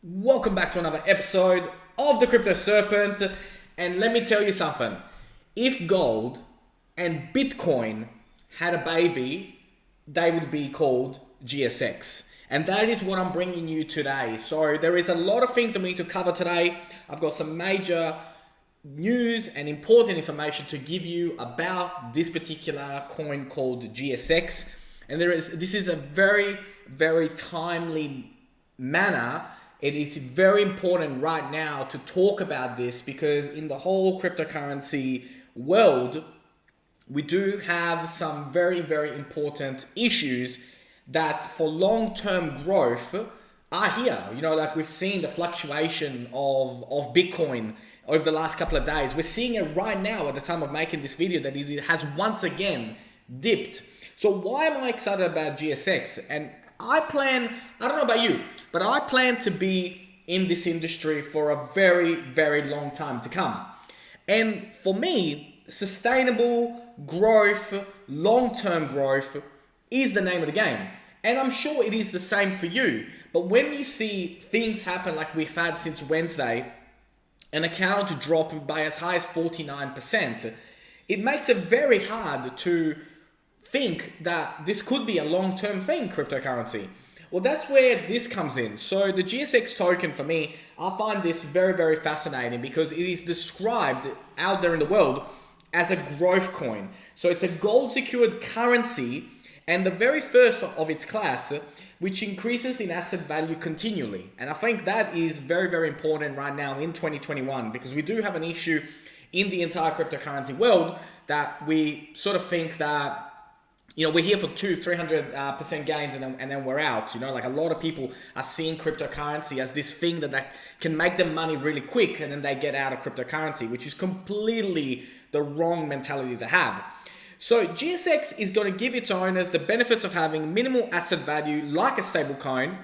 Welcome back to another episode of the Crypto Serpent. And let me tell you something. If gold and Bitcoin had a baby, they would be called GSX. And that is what I'm bringing you today. So there is a lot of things that we need to cover today. I've got some major news and important information to give you about this particular coin called GSX. And this is a very, very timely manner. It is very important right now to talk about this because in the whole cryptocurrency world, we do have some very, very important issues that for long-term growth are here. You know, like we've seen the fluctuation of Bitcoin over the last couple of days. We're seeing it right now at the time of making this video that it has once again dipped. So why am I excited about GSX? And I don't know about you, but I plan to be in this industry for a very, very long time to come. And for me, sustainable growth, long-term growth is the name of the game. And I'm sure it is the same for you. But when you see things happen like we've had since Wednesday, an account drop by as high as 49%, it makes it very hard to think that this could be a long-term thing, cryptocurrency. Well, that's where this comes in. So the GSX token, for me, I find this very, very fascinating because it is described out there in the world as a growth coin. So it's a gold-secured currency and the very first of its class, which increases in asset value continually. And I think that is very, very important right now in 2021 because we do have an issue in the entire cryptocurrency world that we sort of think that, you know, we're here for 200-300% gains and then we're out. You know, like a lot of people are seeing cryptocurrency as this thing that can make them money really quick and then they get out of cryptocurrency, which is completely the wrong mentality to have. So GSX is going to give its owners the benefits of having minimal asset value like a stable coin,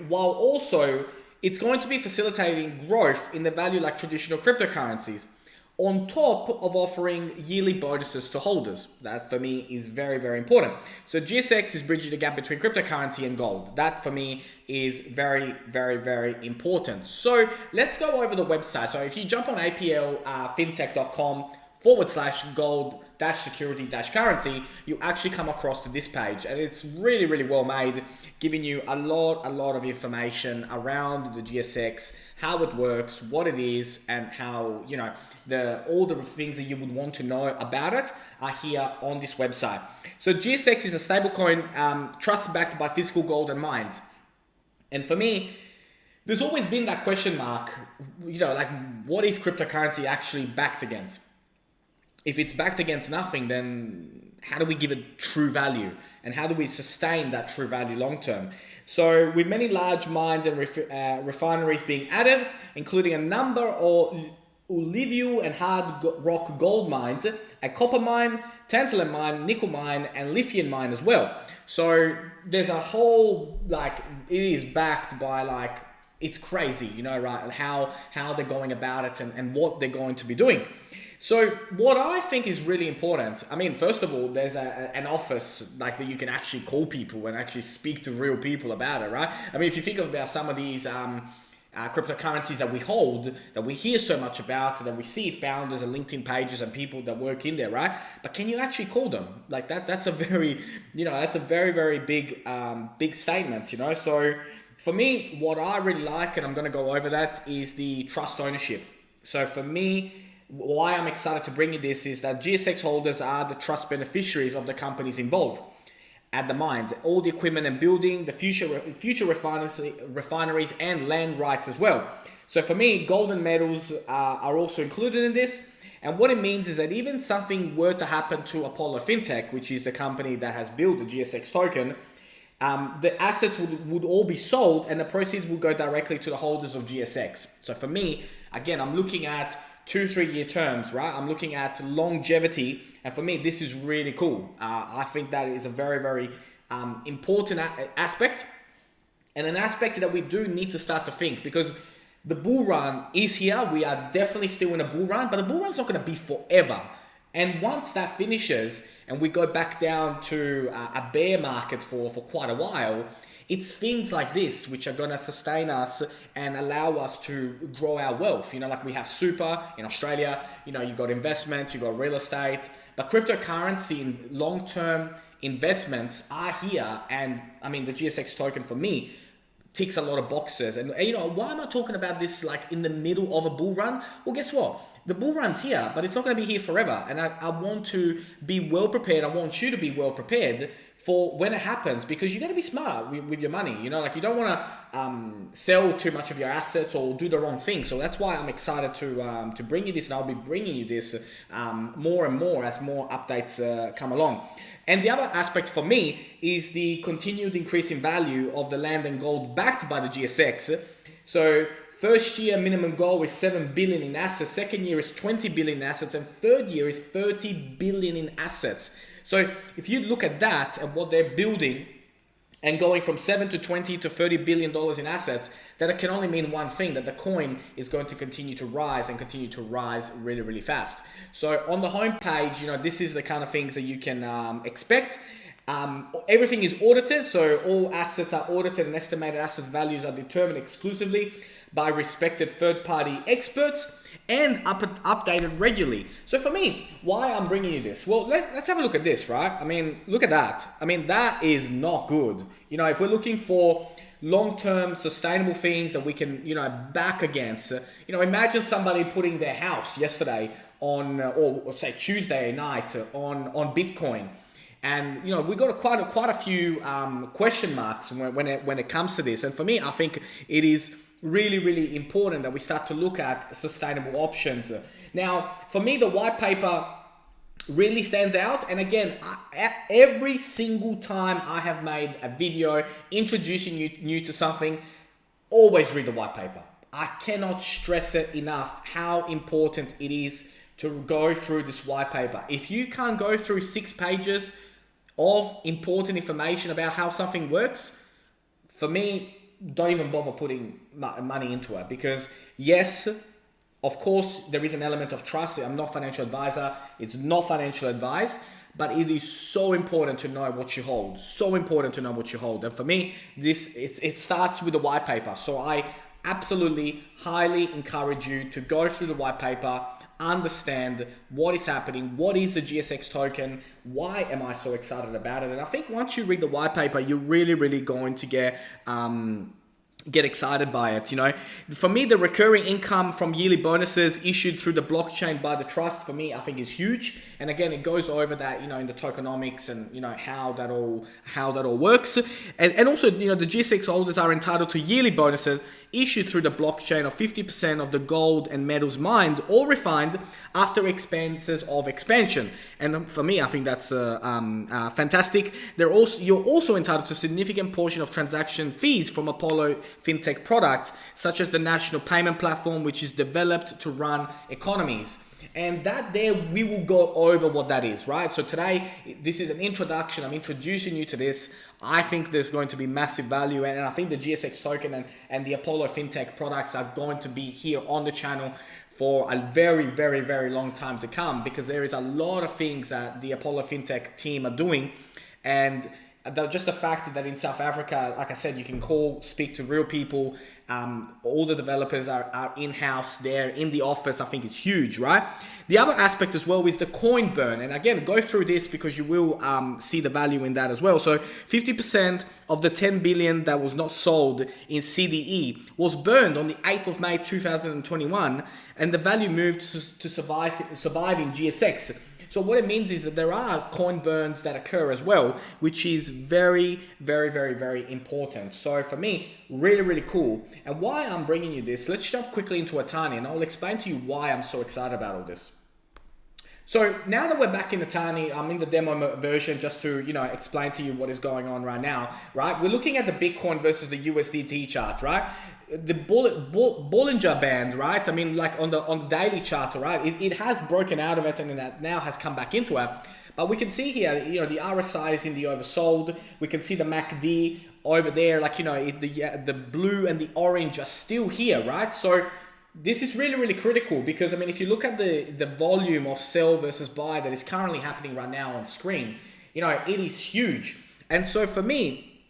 while also it's going to be facilitating growth in the value like traditional cryptocurrencies, on top of offering yearly bonuses to holders. That for me is very, very important. So GSX is bridging the gap between cryptocurrency and gold. That for me is very, very, very important. So let's go over the website. So if you jump on aplfintech.com/gold-security-currency, you actually come across to this page, and it's really, really well made, giving you a lot of information around the GSX, how it works, what it is, and how, you know, all the things that you would want to know about it are here on this website. So GSX is a stablecoin trust backed by physical gold and mines. And for me, there's always been that question mark, you know, like what is cryptocurrency actually backed against? If it's backed against nothing, then how do we give it true value? And how do we sustain that true value long term? So with many large mines and refineries being added, including a number of alluvial and hard rock gold mines, a copper mine, tantalum mine, nickel mine, and lithium mine as well. So there's a whole, like, it is backed by, like, it's crazy, you know, right? How they're going about it and what they're going to be doing. So what I think is really important, I mean, first of all, there's an office like that you can actually call people and actually speak to real people about it, right? I mean, if you think about some of these cryptocurrencies that we hold, that we hear so much about, that we see founders and LinkedIn pages and people that work in there, right? But can you actually call them? Like that's a very, you know, that's a very, very big, big statement, you know? So for me, what I really like, and I'm going to go over that, is the trust ownership. So for me, why I'm excited to bring you this is that GSX holders are the trust beneficiaries of the companies involved at the mines, all the equipment and building, the future refineries and land rights as well. So for me, gold and metals are also included in this. And what it means is that even something were to happen to Apollo Fintech, which is the company that has built the GSX token, the assets would all be sold and the proceeds will go directly to the holders of GSX. So for me, again, I'm looking at 2-3 year terms, right? I'm looking at longevity. And for me, this is really cool. I think that is a very, very important aspect, and an aspect that we do need to start to think, because the bull run is here. We are definitely still in a bull run, but the bull run is not going to be forever. And once that finishes and we go back down to a bear market for quite a while, It's things like this which are gonna sustain us and allow us to grow our wealth. Like we have super in Australia, you got investment, you got real estate, but cryptocurrency and long-term investments are here. And I mean, the GSX token for me ticks a lot of boxes. And why am I talking about this like in the middle of a bull run? Well, guess what? The bull run's here, but it's not going to be here forever. And I want to be well prepared. I want you to be well prepared for when it happens, because you got to be smart with your money. You don't want to sell too much of your assets or do the wrong thing. So that's why I'm excited to bring you this, and I'll be bringing you this more and more as more updates come along. And the other aspect for me is the continued increase in value of the land and gold backed by the GSX. So first year minimum goal is 7 billion in assets, second year is 20 billion in assets, and third year is 30 billion in assets. So if you look at that and what they're building and going from 7 to 20 to 30 billion dollars in assets, that it can only mean one thing, that the coin is going to continue to rise and continue to rise really, really fast. So on the homepage, this is the kind of things that you can expect. Everything is audited, so all assets are audited and estimated asset values are determined exclusively by respected third-party experts and updated regularly. So for me, why I'm bringing you this? Well, let's have a look at this, right? I mean, look at that. I mean, that is not good. If we're looking for long-term sustainable things that we can, back against, imagine somebody putting their house yesterday on, or say Tuesday night on Bitcoin. And we got quite a few question marks when it comes to this. And for me, I think it is really, really important that we start to look at sustainable options. Now, for me, the white paper really stands out. And again, every single time I have made a video introducing you new to something, always read the white paper. I cannot stress it enough how important it is to go through this white paper. If you can't go through 6 pages of important information about how something works, for me, don't even bother putting money into it. Because yes, of course, there is an element of trust. I'm not a financial advisor. It's not financial advice, but it is so important to know what you hold. So important to know what you hold. And for me, it starts with the white paper. So I absolutely highly encourage you to go through the white paper, understand what is happening, what is the GSX token, why am I so excited about it. And I think once you read the white paper, you're really, really going to get excited by it. For me, the recurring income from yearly bonuses issued through the blockchain by the trust, for me, I think is huge. And again, it goes over that, in the tokenomics and, how that all works. And also, the GSX holders are entitled to yearly bonuses issued through the blockchain of 50% of the gold and metals mined or refined after expenses of expansion. And for me, I think that's fantastic. You're also entitled to a significant portion of transaction fees from Apollo Fintech products, such as the national payment platform, which is developed to run economies. And that there, we will go over what that is, right? So today, this is an introduction. I'm introducing you to this. I think there's going to be massive value. And I think the GSX token and the Apollo FinTech products are going to be here on the channel for a very, very, very long time to come, because there is a lot of things that the Apollo FinTech team are doing. And just the fact that in South Africa, like I said, you can speak to real people. All the developers are in-house there in the office. I think it's huge, right? The other aspect as well is the coin burn. And again, go through this because you will see the value in that as well. So 50% of the 10 billion that was not sold in CDE was burned on the 8th of May 2021, and the value moved to survive in GSX. So what it means is that there are coin burns that occur as well, which is very, very, very, very important. So for me, really, really cool. And why I'm bringing you this, let's jump quickly into Atani, and I'll explain to you why I'm so excited about all this. So now that we're back in Atani, I'm in the demo version just to, explain to you what is going on right now, right? We're looking at the Bitcoin versus the USDT charts, right? The Bollinger Band, right? I mean, like on the daily chart, right? It has broken out of it and it now has come back into it. But we can see here, the RSI is in the oversold. We can see the MACD over there, like, the blue and the orange are still here, right? So this is really, really critical because, I mean, if you look at the volume of sell versus buy that is currently happening right now on screen, it is huge. And so for me,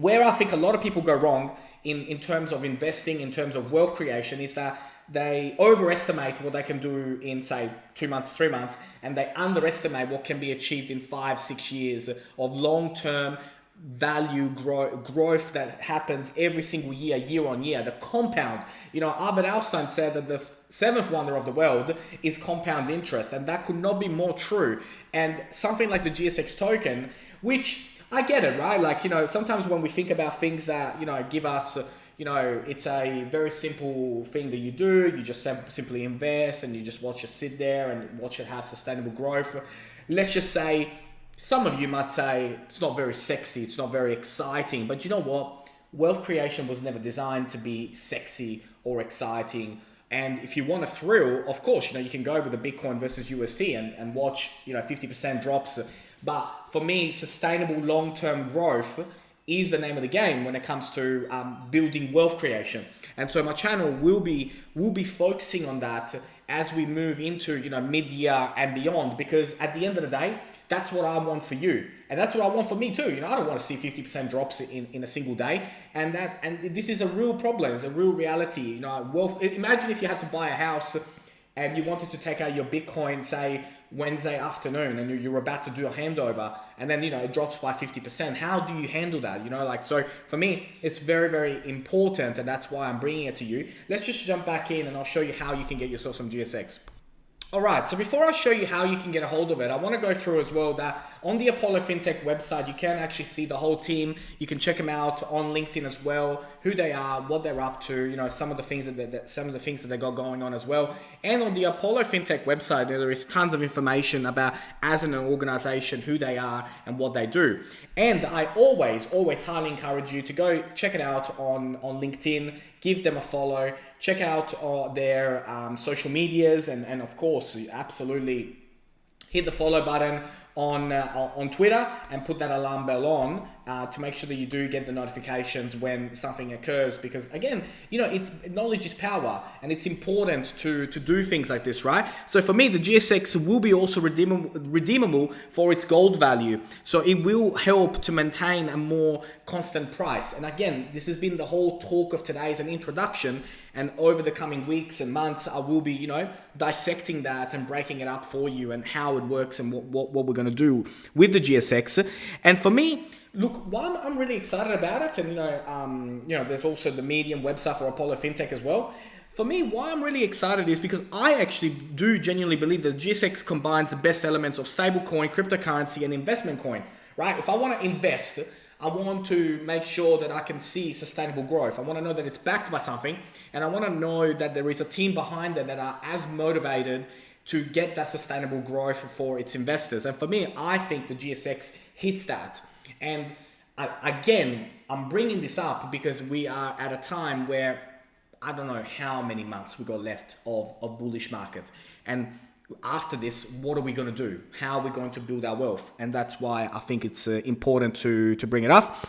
where I think a lot of people go wrong in terms of investing, in terms of wealth creation, is that they overestimate what they can do in, say, 2 months, 3 months, and they underestimate what can be achieved in 5, 6 years of long-term value growth that happens every single year on year, the compound. Albert Einstein said that the seventh wonder of the world is compound interest, and that could not be more true. And something like the GSX token, which I get it, right? Like, sometimes when we think about things that, give us, it's a very simple thing that you do. You just simply invest and you just watch it sit there and watch it have sustainable growth. Let's just say, some of you might say it's not very sexy, it's not very exciting, but you know what? Wealth creation was never designed to be sexy or exciting. And if you want a thrill, of course, you can go with the Bitcoin versus USD and watch, 50% drops. But for me, sustainable long-term growth is the name of the game when it comes to building wealth creation. And so my channel will be focusing on that as we move into mid-year and beyond, because at the end of the day, that's what I want for you, and that's what I want for me too. I don't want to see 50% drops in a single day, and this is a real problem. It's a real reality. Wealth. Imagine if you had to buy a house and you wanted to take out your Bitcoin, say Wednesday afternoon, and you were about to do a handover, and then it drops by 50%. How do you handle that? So for me, it's very, very important, and that's why I'm bringing it to you. Let's just jump back in, and I'll show you how you can get yourself some GSX. All right, so before I show you how you can get a hold of it, I want to go through as well that on the Apollo FinTech website, you can actually see the whole team. You can check them out on LinkedIn as well, who they are, what they're up to, some of the things that they got going on as well. And on the Apollo FinTech website, there is tons of information about as an organization, who they are and what they do. And I always highly encourage you to go check it out on LinkedIn, give them a follow, check out their social medias, and of course, absolutely hit the follow button on Twitter and put that alarm bell on to make sure that you do get the notifications when something occurs, because again, it's knowledge is power, and it's important to do things like this, right? So for me, the GSX will be also redeemable for its gold value, so it will help to maintain a more constant price. And again, this has been the whole talk of today as an introduction, and over the coming weeks and months, I will be, dissecting that and breaking it up for you and how it works and what we're going to do with the GSX. And for me, look, while I'm really excited about it, and there's also the Medium website for Apollo FinTech as well. For me, why I'm really excited is because I actually do genuinely believe that GSX combines the best elements of stablecoin, cryptocurrency, and investment coin, right? If I want to invest, I want to make sure that I can see sustainable growth. I want to know that it's backed by something, and I want to know that there is a team behind it that are as motivated to get that sustainable growth for its investors. And for me, I think the GSX hits that. And again, I'm bringing this up because we are at a time where I don't know how many months we got left of bullish market. And after this, what are we going to do? How are we going to build our wealth? And that's why I think it's important to bring it up.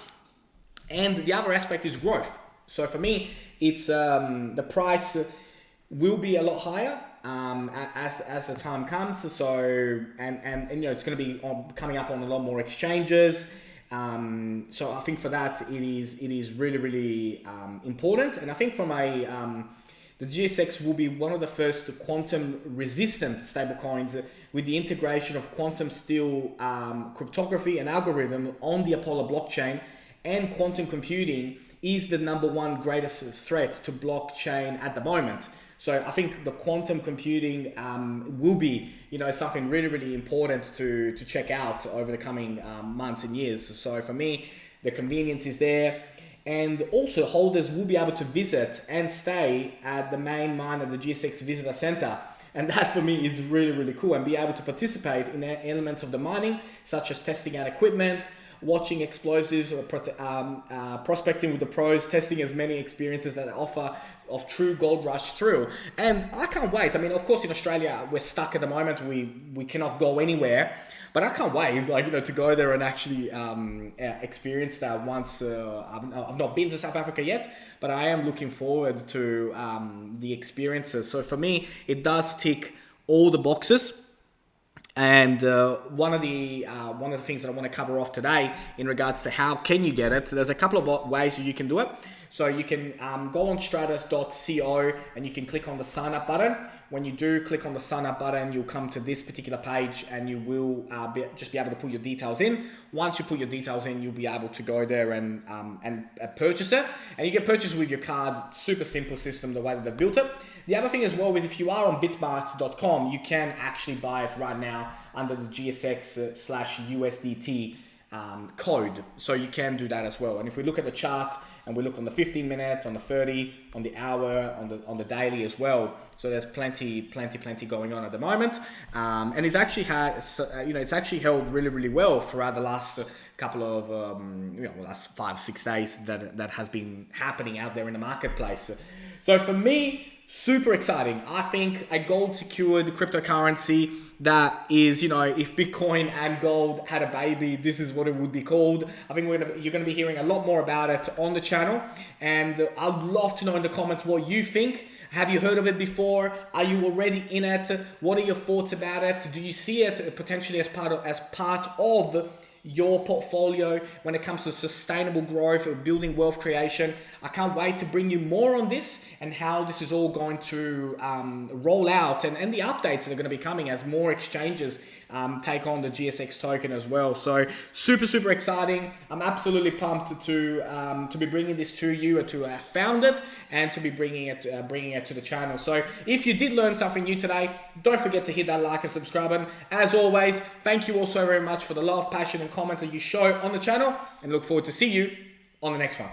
And the other aspect is growth. So for me, it's the price will be a lot higher as the time comes. So and it's going to be coming up on a lot more exchanges. So I think for that it is really important. And I think from the GSX will be one of the first quantum resistant stablecoins with the integration of quantum steel cryptography and algorithm on the Apollo blockchain, and quantum computing is the #1 greatest threat to blockchain at the moment. So I think the quantum computing will be, something really important to check out over the coming months and years. So for me, the convenience is there. And also holders will be able to visit and stay at the main mine at the GSX Visitor Center. And that for me is really cool, and be able to participate in elements of the mining, such as testing out equipment, watching explosives, or prospecting with the pros, testing as many experiences that offer of true gold rush thrill. And I can't wait. I mean, of course, in Australia, we're stuck at the moment. We cannot go anywhere. But I can't wait, to go there and actually experience that once. I've not been to South Africa yet, but I am looking forward to the experiences. So for me, it does tick all the boxes. And one of the things that I want to cover off today in regards to how can you get it. So there's a couple of ways you can do it. So you can go on stratus.co and you can click on the sign up button. When you do click on the sign up button, you'll come to this particular page and you will just be able to put your details in. Once you put your details in, you'll be able to go there and purchase it. And you can purchase with your card. Super simple system, the way that they've built it. The other thing as well is if you are on bitmart.com, you can actually buy it right now under the GSX/USDT code. So you can do that as well. And if we look at the chart and we look on the 15 minutes, on the 30, on the hour, on the daily as well. So there's plenty going on at the moment. And it's actually it's actually held really, really well throughout the last couple of, last 5-6 days that has been happening out there in the marketplace. So for me, super exciting. I think a gold secured cryptocurrency that is, if Bitcoin and gold had a baby, this is what it would be called. I think you're going to be hearing a lot more about it on the channel. And I'd love to know in the comments what you think. Have you heard of it before? Are you already in it? What are your thoughts about it? Do you see it potentially as part of your portfolio when it comes to sustainable growth or building wealth creation? I can't wait to bring you more on this and how this is all going to roll out and the updates that are going to be coming as more exchanges take on the GSX token as well. So super exciting. I'm absolutely pumped to be bringing this to you, to found it, and to be bringing it to the channel. So if you did learn something new today, don't forget to hit that like and subscribe button. As always, thank you all so very much for the love, passion, and comments that you show on the channel, and look forward to see you on the next one.